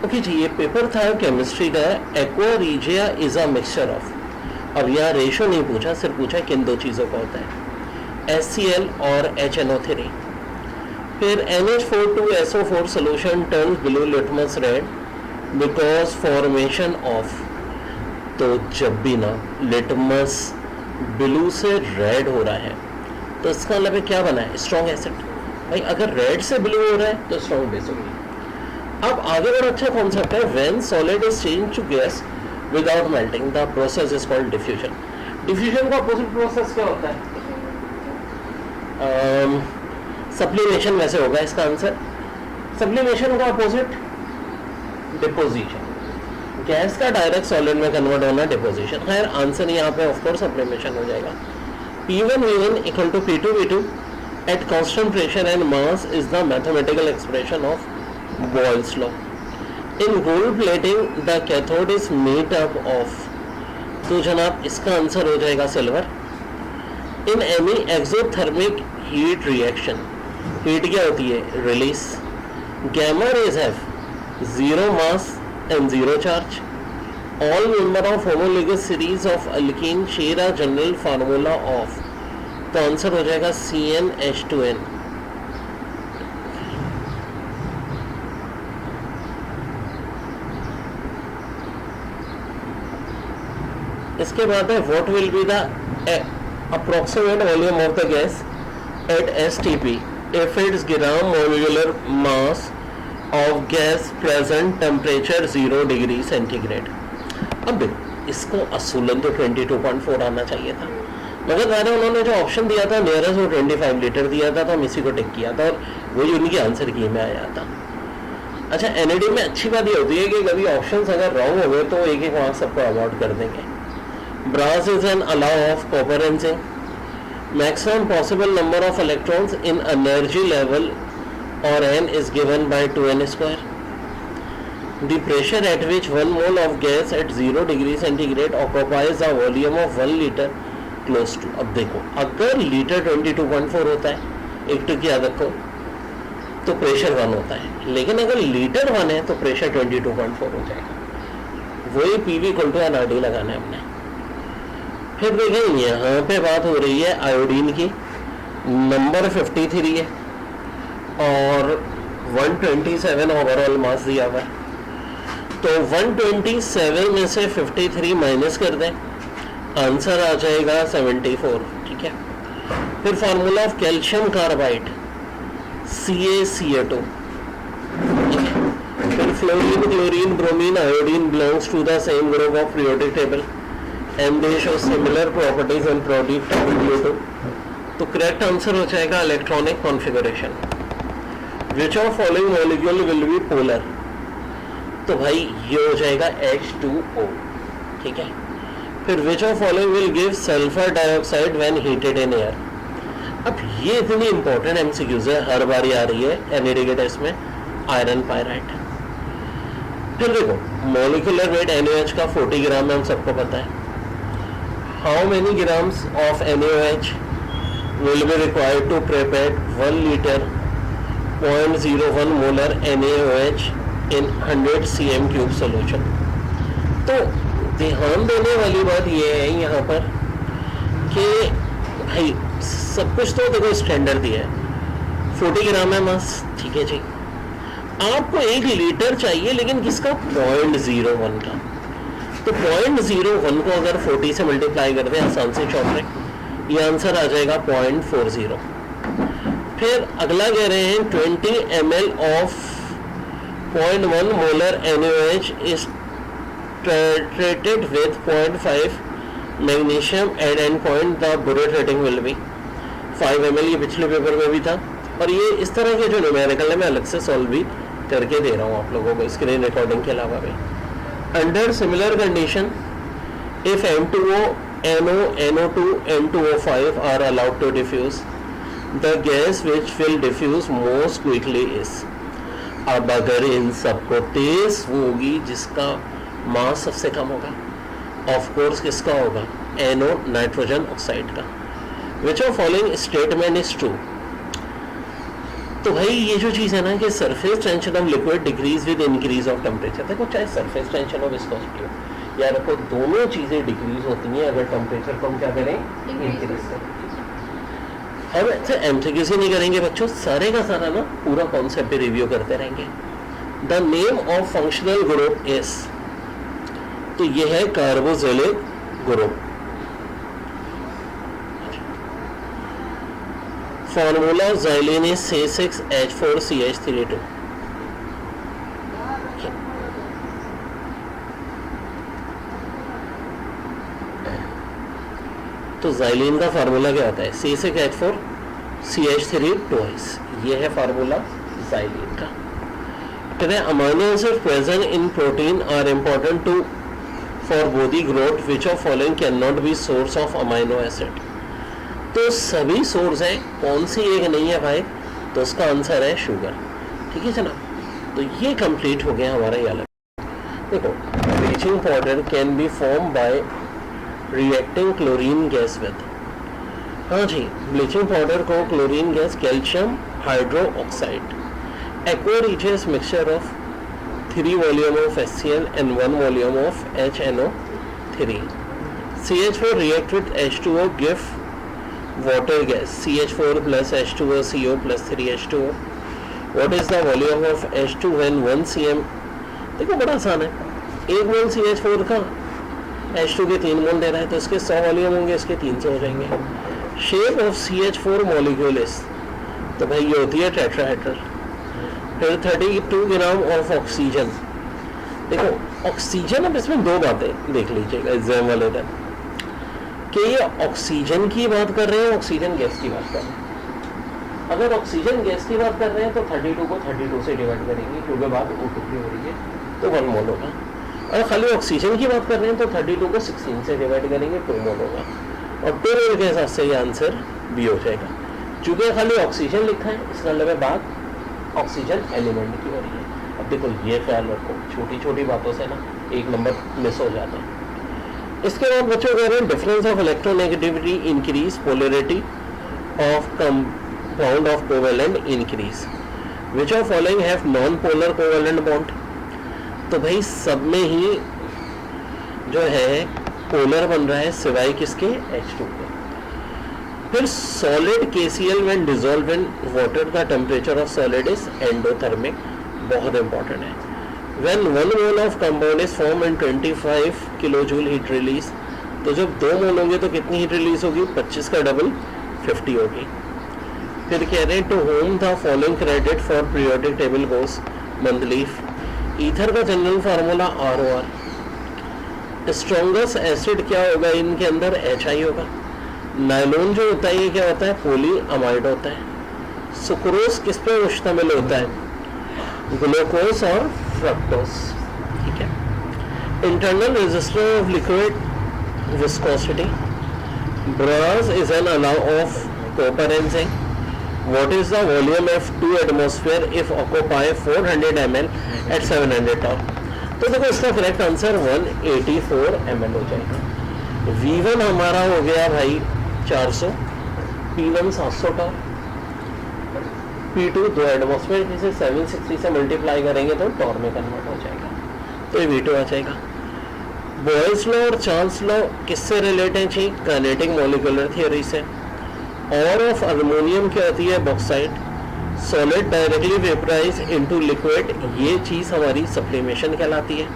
Okay जी, ये paper था chemistry का, aqua regia is a mixture of. अब यहाँ रेशो नहीं पूछा, सिर्फ पूछा किन दो चीज़ों का होता है, HCl और HNO3। फिर NH4 solution turns blue litmus red because formation of. तो जब भी ना लिटमस ब्लू से रेड हो रहा है तो इसका मतलब है क्या बना है, स्ट्रॉन्ग एसिड। भाई अगर रेड से ब्लू हो रहा है तो स्ट्रॉन्ग बेस होगी। अब आगे बड़ा अच्छा कॉन्सेप्ट है, when solid is change to gas without melting the process is called diffusion. Diffusion का अपोजिट प्रोसेस क्या होता है? सब्लिमेशन वैसे होगा इसका आंसर। सब्लिमेशन का अपोजिट डिपोजिशन। गैस का डायरेक्ट सॉलिड में कन्वर्ट होना डिपोजिशन। खैर आंसर यहाँ पे ऑफ कोर्स सब्लिमेशन हो जाएगा। P1 V1 equal to P2 V2 at constant pressure and mass is the mathematical expression of Boyle's law. In gold plating the cathode is made up of, तो जनाब इसका answer हो जाएगा silver. In any exothermic heat reaction, heat क्या होती है? Release. Gamma rays have zero mass and zero charge. All member of homologous series of alkene share a general formula of, तो answer हो जाएगा CnH2n। इसके बाद है what will be the approximate volume of the gas at STP if its gram molecular mass of gas present temperature 0 degree centigrade. अब इसको असूलन तो 22.4 आना चाहिए था, मगर मैंने उन्होंने जो ऑप्शन दिया था नियरेस्ट वो 25 लीटर दिया था, तो हम इसी को टिक किया था और वही उनकी आंसर की में आया था। अच्छा NAD में अच्छी बात ये होती है कि कभी ऑप्शंस अगर रॉन्ग हो गए तो एक एक मार्क्स सबको अवॉर्ड कर देंगे। Brass is an alloy of copper and zinc. Maximum possible number of electrons in energy level और n is given by 2n square. The pressure at which 1 mole of gas at 0 degree centigrade occupies a volume of 1 liter close to। अब देखो अगर litre 22.4 होता है, एक to याद रखो, तो प्रेशर 1 होता है, लेकिन अगर लीटर 1 है तो प्रेशर 22.4 हो जाएगा। वही PV इक्वल टू NRD लगाना है हमने। फिर देखें यहाँ पे बात हो रही है आयोडीन की, नंबर 53 है और 127 ओवरऑल मास दिया हुआ है, तो 127 में से 53 माइनस कर दें, आंसर आ जाएगा 74। ठीक है। फिर formula of calcium carbide CaCO2। फिर fluorine chlorine bromine iodine belongs to the same group of periodic table and they show similar properties and product W2। तो करेक्ट आंसर हो जाएगा electronic configuration. Which of following molecule will be polar? तो भाई ये हो जाएगा H2O। ठीक है। फिर which of following will give sulfur dioxide when heated in air? अब ये इतनी इंपॉर्टेंट MCQs है, हर बार आ रही है NAD के टेस्ट में। Iron pyrite. फिर देखो मोलिकुलर वेट NaOH का 40 ग्राम है, हम सबको पता है। How many grams of NaOH will be required to prepare 1 liter 0.01 molar NaOH in 100 cm³ solution. तो ध्यान देने वाली बात ये है यहाँ पर कि भाई सब कुछ तो देखो स्टैंडर्ड दिया है, 40 ग्राम है मास। ठीक है जी, आपको 1 लीटर चाहिए, लेकिन किसका? 0.01 का। तो 0.01 को अगर 40 से मल्टीप्लाई कर दें आसान से चौपड़े, ये आंसर आ जाएगा 0.40। फिर अगला कह रहे हैं 20 ml of 0.1 molar NaOH is treated with 0.5 magnesium at end point, the burette reading will be 5 ml। ये पिछले पेपर में भी था, और ये इस तरह के जो न्यूमेरिकल है मैं अलग से सॉल्व भी करके दे रहा हूँ आप लोगों को स्क्रीन रिकॉर्डिंग के अलावा भी। Under similar condition if N2O NO NO2 N2O5 are allowed to diffuse the gas which will diffuse most quickly is. अब अगर इन सबको तेज होगी जिसका मास सबसे कम होगा, ऑफ कोर्स किसका होगा? NO नाइट्रोजन ऑक्साइड का। विच of following statement is true? तो भाई ये जो चीज़ है ना कि surface tension of liquid decrease with increase of temperature, देखो चाहे सरफेस टेंशन ऑफ विस्कोसिटी हो या रखो, दोनों चीज़ें डिक्रीज होती हैं अगर टेम्परेचर को हम क्या करें, इंक्रीज करें। अब ऐसे एमसीक्यू से नहीं करेंगे बच्चों, सारे का सारा ना पूरा कॉन्सेप्ट रिव्यू करते रहेंगे। The name of functional group is, तो ये है carboxylic group. Formula of xylene is C6H4CH32। तो xylene का फार्मूला क्या होता है, C6H4CH3 twice, ये है फार्मूला xylene का। कहते हैं amino acid present in protein are important to for body growth which of following can not be source of amino acid. तो सभी सोर्स हैं, कौन सी एक नहीं है भाई, तो उसका आंसर है शुगर। ठीक है जनाब, तो ये कंप्लीट हो गया हमारा ये अलग। देखो bleaching powder can be form by reacting chlorine gas with, हाँ जी, ब्लीचिंग पाउडर को chlorine gas calcium hydro oxide aqua reaches mixture of 3 volume of HCl and 1 volume of HNO3। CH4 react with H2O give water gas CH4 plus H2O CO plus 3H2O। What is the volume of H2 when 1 cm, देखो बड़ा आसान है, 1 मोल CH4 का H2 के 3 मोल दे रहा है तो इसके 100 वॉल्यूम होंगे, इसके 300 हो जाएंगे। Shape of CH4 molecule is, तो भाई ये होती है टेट्राहेड्रल। फिर 32 ग्राम ऑफ ऑक्सीजन, देखो ऑक्सीजन, अब इसमें दो बातें देख लीजिएगा एग्जाम वाले दिन, कि ये ऑक्सीजन की बात कर रहे हैं, ऑक्सीजन गैस की बात कर रहे हैं। अगर ऑक्सीजन गैस की बात कर रहे हैं तो 32 को 32 से डिवाइड करेंगे क्योंकि बात O2 की हो रही है, तो 1 मोल होगा। और खाली ऑक्सीजन की बात कर रहे हैं तो 32 को 16 से डिवाइड करेंगे, 2 मोल होगा। और टेबल के हिसाब से ये आंसर बी हो जाएगा। चूंकि खाली ऑक्सीजन लिखा है, इसका मतलब बात ऑक्सीजन एलिमेंट की हो रही है। अब देखो ये ख्याल रखो, छोटी छोटी बातों से ना 1 नंबर मिस हो जाता है। इसके बाद बच्चों कह रहे हैं difference of electronegativity increase, polarity of compound of covalent increase, which of following have non polar covalent bond. तो भाई सब में ही जो है पोलर बन रहा है सिवाय किसके, H2 के। फिर solid KCl when dissolve in water, the temperature of solid is endothermic, बहुत इंपॉर्टेंट है। When 1 mole of compound is formed in 25 kilojoule heat release, तो जब 2 मोल होंगे तो कितनी हीट रिलीज होगी, 25 का डबल 50 होगी। फिर कह रहे हैं to home the following credit for periodic table goes monthly. Ether का general formula ROR। Strongest acid क्या होगा इनके अंदर, HI होगा। नायलॉन जो होता है ये क्या होता है, पॉली अमाइड होता है। सुक्रोज किस पे मुश्तमिल होता है, ग्लूकोज और फ्रक्टोज। ठीक है। Internal resistance of liquid viscosity, brass is an alloy of copper and zinc. What is the volume of 2 atmosphere if occupy 400 ml at 700 torr. तो देखो इसका करेक्ट आंसर 184 ml हो जाएगा। V1 हमारा हो गया भाई 400, P1 700 टॉन, P2 2 एटमॉस्फेयर जिसे 760 से मल्टीप्लाई करेंगे तो टॉर में कन्वर्ट हो जाएगा, तो ये V2 आ जाएगा। बॉयल्स लॉ और चार्ल्स लॉ किससे रिलेट है जी, काइनेटिक मॉलिक्यूलर थ्योरी से। और ऑफ अल्युमिनियम क्या होती है, bauxite. Solid directly vaporise into liquid, ये चीज़ हमारी सप्लीमेशन कहलाती है,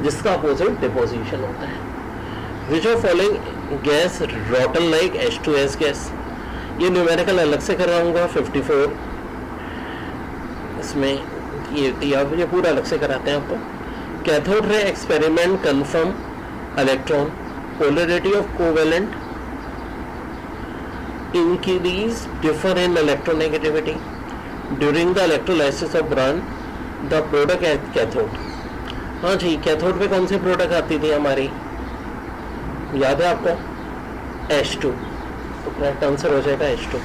जिसका अपोजिट डिपोजिशन होता है। विच of following gas रॉटन like H2S gas, ये न्यूमेरिकल अलग से कराऊंगा 54, इसमें ये पूरा अलग से कराते हैं आपको। Cathode ray experiment confirm electron polarity of covalent increase differ in electronegativity during the electrolysis of brand the product cathode. हाँ जी, कैथोड पे कौन सी प्रोडक्ट आती थी हमारी, याद है आपको, H2, तो करेक्ट आंसर हो जाएगा H2।